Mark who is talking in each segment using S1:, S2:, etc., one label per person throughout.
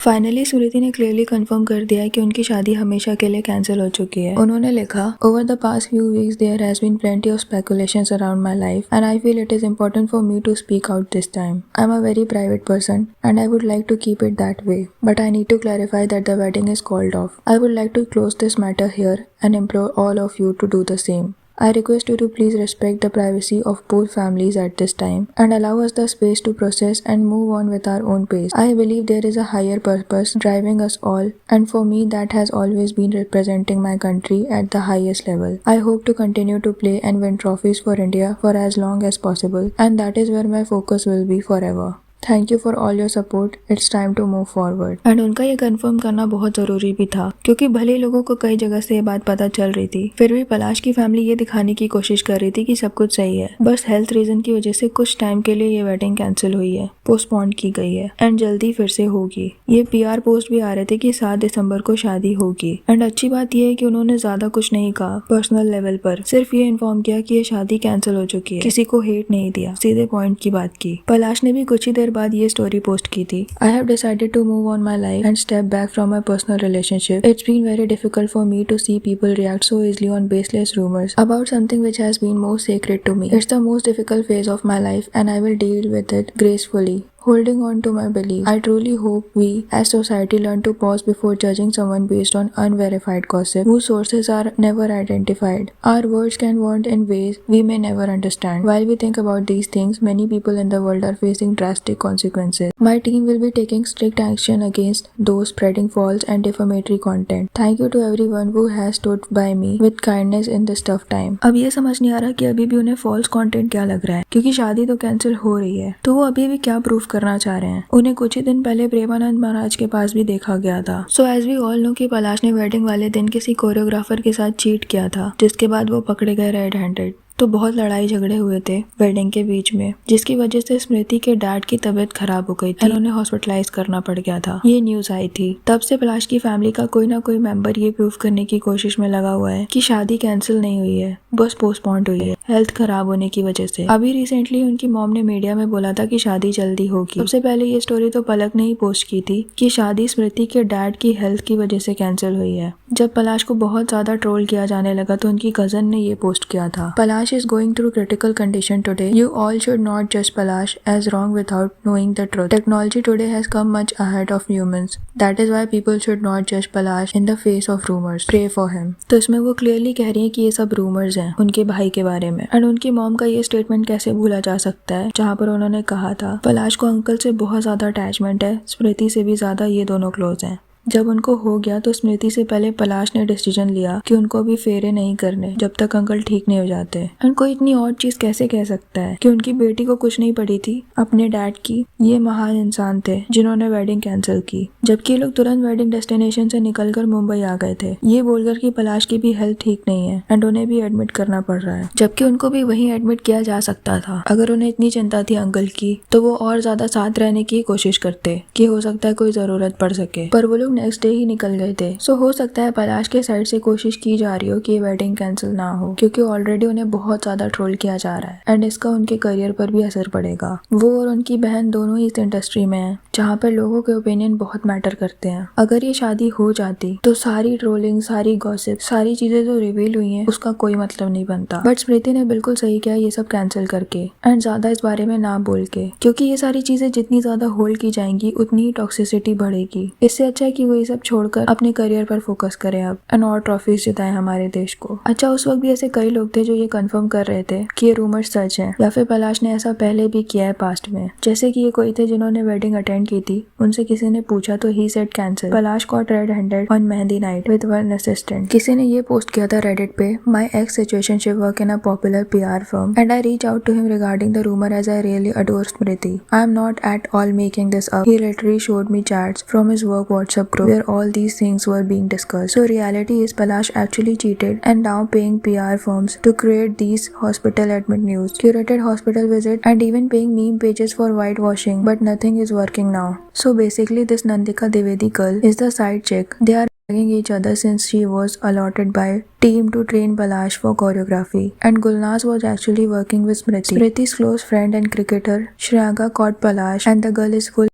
S1: Finally स्मृति ने clearly confirm कर दिया है कि उनकी शादी हमेशा के लिए कैंसिल हो चुकी है। उन्होंने लिखा, over the past few weeks there has been plenty of speculations around my life and I feel it is important for me to speak out this time. I'm a very private person and I would like to keep it that way. But I need to clarify that the wedding is called off. I would like to close this matter here and implore all of you to do the same. I request you to please respect the privacy of both families at this time and allow us the space to process and move on with our own pace. I believe there is a higher purpose driving us all, and for me that has always been representing my country at the highest level. I hope to continue to play and win trophies for India for as long as possible, and that is where my focus will be forever. Thank you for all your support, it's time to move forward. And उनका ये confirm करना बहुत जरूरी भी था, क्योंकि भले लोगों को कई जगह से ये बात पता चल रही थी, फिर भी पलाश की फैमिली ये दिखाने की कोशिश कर रही थी कि सब कुछ सही है। बस हेल्थ रीजन की वजह से कुछ टाइम के लिए ये वेडिंग कैंसिल हुई है, पोस्टपोन की गई है एंड जल्दी फिर से होगी। ये PR पोस्ट भी आ रहे थे कि 7 दिसंबर को शादी होगी। एंड अच्छी बात यह है कि उन्होंने ज्यादा कुछ नहीं कहा पर्सनल लेवल पर, सिर्फ ये इन्फॉर्म किया कि ये शादी कैंसिल हो चुकी है। किसी को हेट नहीं दिया, सीधे पॉइंट की बात की। पलाश ने भी कुछ ही देर बाद ये स्टोरी पोस्ट की थी। I have decided to move on my life and step back from my personal relationship. It's been very difficult for me to see people react so easily on baseless rumors about something which has been most sacred to me. It's the most difficult phase of my life and I will deal with it gracefully, holding on to my beliefs. I truly hope we as society learn to pause before judging someone based on unverified gossip whose sources are never identified. Our words can wound in ways we may never understand. While we think about these things, many people in the world are facing drastic consequences. My team will be taking strict action against those spreading false and defamatory content. Thank you to everyone who has stood by me with kindness in this tough time. अब ये समझ नहीं आ रहा कि अभी भी उन्हें false content क्या लग रहा है, क्योंकि शादी तो कैंसिल हो रही है, तो वो अभी भी क्या प्रूफ करना चाह रहे हैं। उन्हें कुछ ही दिन पहले प्रेमानंद महाराज के पास भी देखा गया था। So as we all know कि पलाश ने वेडिंग वाले दिन किसी कोरियोग्राफर के साथ चीट किया था, जिसके बाद वो पकड़े गए रेड हैंडेड। तो बहुत लड़ाई झगड़े हुए थे वेडिंग के बीच में, जिसकी वजह से स्मृति के डैड की तबीयत खराब हो गई थी, उन्हें हॉस्पिटलाइज करना पड़ गया था। ये न्यूज आई थी। तब से पलाश की फैमिली का कोई ना कोई मेंबर ये प्रूफ करने की कोशिश में लगा हुआ है कि शादी कैंसिल नहीं हुई है, बस पोस्टपोन्ड हुई है हेल्थ खराब होने की वजह से। अभी रिसेंटली उनकी मॉम ने मीडिया में बोला था कि शादी जल्दी होगी। सबसे पहले ये स्टोरी तो पलक ने ही पोस्ट की थी कि शादी स्मृति के डैड की हेल्थ की वजह से कैंसिल हुई है। जब पलाश को बहुत ज्यादा ट्रोल किया जाने लगा तो उनकी कजन ने ये पोस्ट किया था, Palash is going through critical condition today. You all should not judge Palash as wrong without knowing the truth. Technology today has come much ahead of humans. That is why people should not judge Palash in the face of rumors. Pray for him. तो इसमें वो clearly कह रही है कि ये सब rumours हैं उनके भाई के बारे में। एंड उनकी मॉम का ये स्टेटमेंट कैसे भूला जा सकता है, जहाँ पर उन्होंने कहा था पलाश को अंकल से बहुत ज्यादा अटैचमेंट है, स्मृति से भी ज्यादा ये दोनों क्लोज हैं। जब उनको हो गया तो स्मृति से पहले पलाश ने डिसीजन लिया कि उनको भी फेरे नहीं करने जब तक अंकल ठीक नहीं हो जाते। एंड कोई इतनी और चीज कैसे कह सकता है कि उनकी बेटी को कुछ नहीं पड़ी थी अपने डैड की। ये महान इंसान थे जिन्होंने वेडिंग कैंसिल की, जबकि ये लोग तुरंत वेडिंग डेस्टिनेशन से निकलकर मुंबई आ गए थे, ये बोलकर कि पलाश की भी हेल्थ ठीक नहीं है एंड उन्हें भी एडमिट करना पड़ रहा है, जबकि उनको भी वहीं एडमिट किया जा सकता था। अगर उन्हें इतनी चिंता थी अंकल की तो वो और ज्यादा साथ रहने की कोशिश करते कि हो सकता है कोई जरूरत पड़ सके, पर वो लोग नेक्स्ट डे ही निकल गए थे। सो हो सकता है पलाश के साइड से कोशिश की जा रही हो कि ये वेडिंग कैंसिल ना हो, क्योंकि ऑलरेडी उन्हें बहुत ज्यादा ट्रोल किया जा रहा है एंड इसका उनके करियर पर भी असर पड़ेगा। वो और उनकी बहन दोनों ही इस इंडस्ट्री में हैं, जहाँ पर लोगों के ओपिनियन बहुत मैटर करते हैं। अगर ये शादी हो जाती तो सारी ट्रोलिंग, सारी गॉसिप, सारी चीजें जो रिवील हुई हैं उसका कोई मतलब नहीं बनता। बट स्मृति ने बिल्कुल सही किया ये सब कैंसिल करके एंड ज्यादा इस बारे में ना बोल के, क्योंकि ये सारी चीजें जितनी ज्यादा होल्ड की जाएंगी उतनी ही टॉक्सिसिटी बढ़ेगी। इससे अच्छा है कि वो ये सब छोड़कर अपने करियर पर फोकस करें अब एंड और ट्रॉफीज जिताएं हमारे देश को। अच्छा, उस वक्त भी ऐसे कई लोग थे जो ये कंफर्म कर रहे थे कि ये रूमर सच है, या फिर पलाश ने ऐसा पहले भी किया है पास्ट में। जैसे कि ये कोई थे जिन्होंने वेडिंग अटेंड की थी, उनसे किसी ने पूछा तो he said cancel. Palash got red handed on mehndi night with one assistant. किसी ने ये पोस्ट किया था रेडिट पे, my ex situationship work in a popular PR firm and I reach out to him regarding the rumor as I really adore Smriti. I am not at all making this up. He literally showed me chats from his work WhatsApp group where all these things were being discussed. So reality is Palash actually cheated and now paying PR firms to create these hospital admit news, curated hospital visit and even paying meme pages for whitewashing, but nothing is working now. So basically this Nandika Dwivedi girl is the side chick. They are dragging each other since she was allotted by team to train Palash for choreography, and Gulnaz was actually working with Smriti. Smriti's close friend and cricketer Shreyanka caught Palash and the girl is full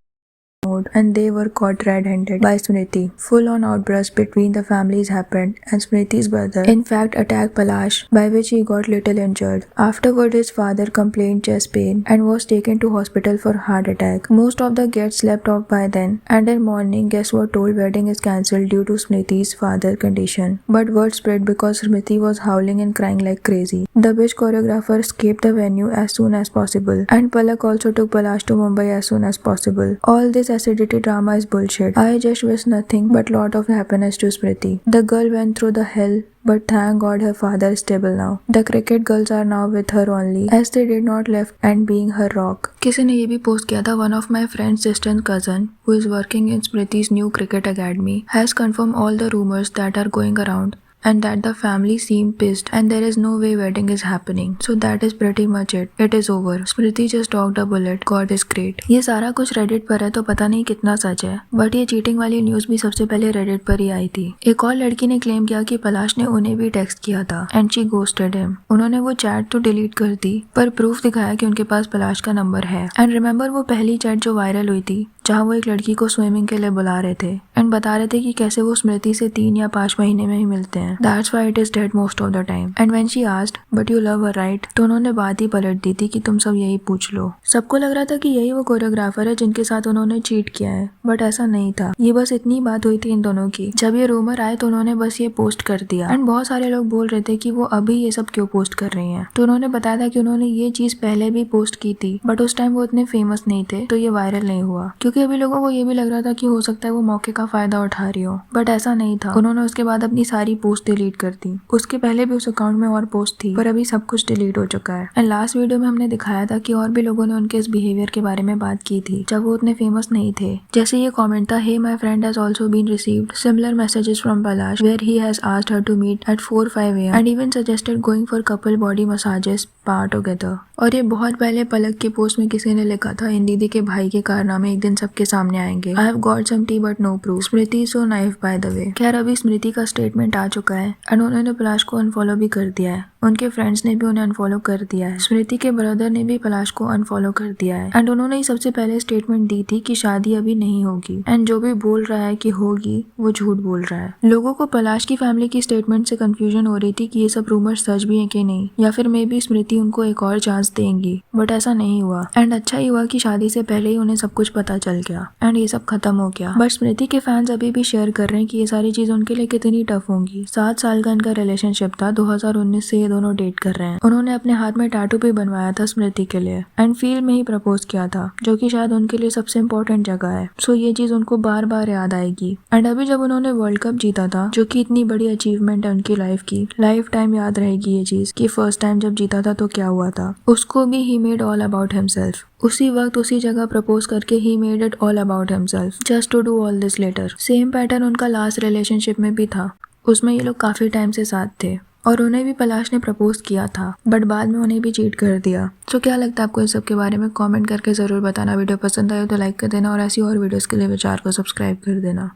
S1: mode and they were caught red-handed by Smriti. Full-on outburst between the families happened and Smriti's brother in fact attacked Palash, by which he got little injured. Afterward, his father complained chest pain and was taken to hospital for heart attack. Most of the guests slept off by then, and in morning guests were told wedding is cancelled due to Smriti's father's condition. But word spread because Smriti was howling and crying like crazy. The bitch choreographer escaped the venue as soon as possible, and Palak also took Palash to Mumbai as soon as possible. All this acidity drama is bullshit. I just wish nothing but lot of happiness to Smriti. The girl went through the hell, but thank God her father is stable now. The cricket girls are now with her only, as they did not left and being her rock. किसी ने ये भी post किया था, one of my friend's distant cousin who is working in Smriti's new cricket academy has confirmed all the rumors that are going around and that the family seem pissed and there is no way wedding is happening. So that is pretty much it. It is over. Smriti just dodged a bullet. God is great. ये सारा कुछ Reddit पर है तो पता नहीं कितना सच है, बट ये चीटिंग वाली न्यूज भी सबसे पहले Reddit पर ही आई थी। एक और लड़की ने क्लेम किया कि पलाश ने उन्हें भी टेक्स्ट किया था एंड शी गोस्टेड हिम। उन्होंने वो चैट तो डिलीट कर दी पर प्रूफ दिखाया कि उनके पास पलाश का नंबर है। एंड रिमेम्बर वो पहली चैट जो वायरल हुई थी जहाँ वो एक लड़की को स्विमिंग के लिए बुला रहे थे एंड बता रहे थे कि कैसे वो स्मृति से 3 या 5 महीने में ही मिलते हैं। That's why it is dead most of the time. And when she asked, but you love her right? तो उन्होंने बात ही पलट दी थी कि तुम सब यही पूछ लो। सबको लग रहा था कि यही वो कोरियोग्राफर है जिनके साथ उन्होंने चीट किया है, बट ऐसा नहीं था। ये बस इतनी बात हुई थी इन दोनों की। जब ये रूमर आए तो उन्होंने बस ये पोस्ट कर दिया एंड बहुत सारे लोग बोल रहे थे कि वो अभी ये सब क्यों पोस्ट कर रही हैं। तो उन्होंने बताया था कि उन्होंने ये चीज पहले भी पोस्ट की थी, बट उस टाइम वो इतने फेमस नहीं थे तो ये वायरल नहीं हुआ, क्योंकि अभी लोगों को ये भी लग रहा था कि हो सकता है वो मौके का फायदा उठा रही हो, बट ऐसा नहीं था। उन्होंने उसके बाद अपनी सारी पोस्ट डिलीट कर दी। उसके पहले भी उस अकाउंट में और पोस्ट थी, पर अभी सब कुछ डिलीट हो चुका है। एंड लास्ट वीडियो में हमने दिखाया था कि और भी लोगों ने उनके इस बिहेवियर के बारे में बात की थी जब वो उतने फेमस नहीं थे। जैसे ये कमेंट था, hey my friend has also been received similar messages from Palash where he has asked her to meet at 4-5 AM and even suggested going for couple body massages spa together. और ये बहुत पहले पलक की पोस्ट में किसी ने लिखा था, इन दीदी के भाई के कारनामे एक दिन सबके सामने आएंगे। I have got some tea but no proof. Smriti so naive by the way. खैर अभी स्मृति का स्टेटमेंट आ चुका है एंड उन्होंने पलाश को अनफॉलो भी कर दिया है। उनके फ्रेंड्स ने भी उन्हें अनफॉलो कर दिया है। स्मृति के ब्रदर ने भी पलाश को अनफॉलो कर दिया है एंड उन्होंने ही सबसे पहले स्टेटमेंट दी थी कि शादी अभी नहीं होगी एंड जो भी बोल रहा है कि होगी वो झूठ बोल रहा है। लोगों को पलाश की फैमिली की स्टेटमेंट से कंफ्यूजन हो रही थी कि ये सब रूमर सच भी है कि नहीं, या फिर मे बी स्मृति उनको एक और चांस देंगी, बट ऐसा नहीं हुआ। एंड अच्छा ही हुआ कि शादी से पहले ही उन्हें सब कुछ पता चल गया एंड ये सब खत्म हो गया। बट स्मृति के फैंस अभी भी शेयर कर रहे हैं कि ये सारी चीज उनके लिए कितनी टफ होंगी। 7 साल का इनका रिलेशनशिप था, 2019 से ये दोनों डेट कर रहे हैं। उन्होंने अपने हाथ में टैटू भी बनवाया था स्मृति के लिए एंड फील्ड में ही प्रपोज किया था, जो कि शायद उनके लिए सबसे इम्पोर्टेंट जगह है। सो ये चीज उनको बार बार याद आएगी। एंड अभी जब उन्होंने वर्ल्ड कप जीता था, जो कि इतनी बड़ी अचीवमेंट है उनकी लाइफ की, लाइफ टाइम याद रहेगी ये चीज कि फर्स्ट टाइम जब जीता था तो क्या हुआ था। उसको भी he made all about himself. उसी वक्त उसी जगह प्रपोज करके he made it all about himself just to do all this later. Same pattern उनका लास्ट रिलेशनशिप में भी था। उसमें ये लोग काफी टाइम से साथ थे और उन्हें भी पलाश ने प्रपोज किया था, बट बाद में उन्हें भी चीट कर दिया। तो क्या लगता है आपको इस सब के बारे में? कमेंट करके जरूर बताना। वीडियो पसंद आए तो लाइक कर देना और ऐसी और वीडियोस के लिए विचार को सब्सक्राइब कर देना।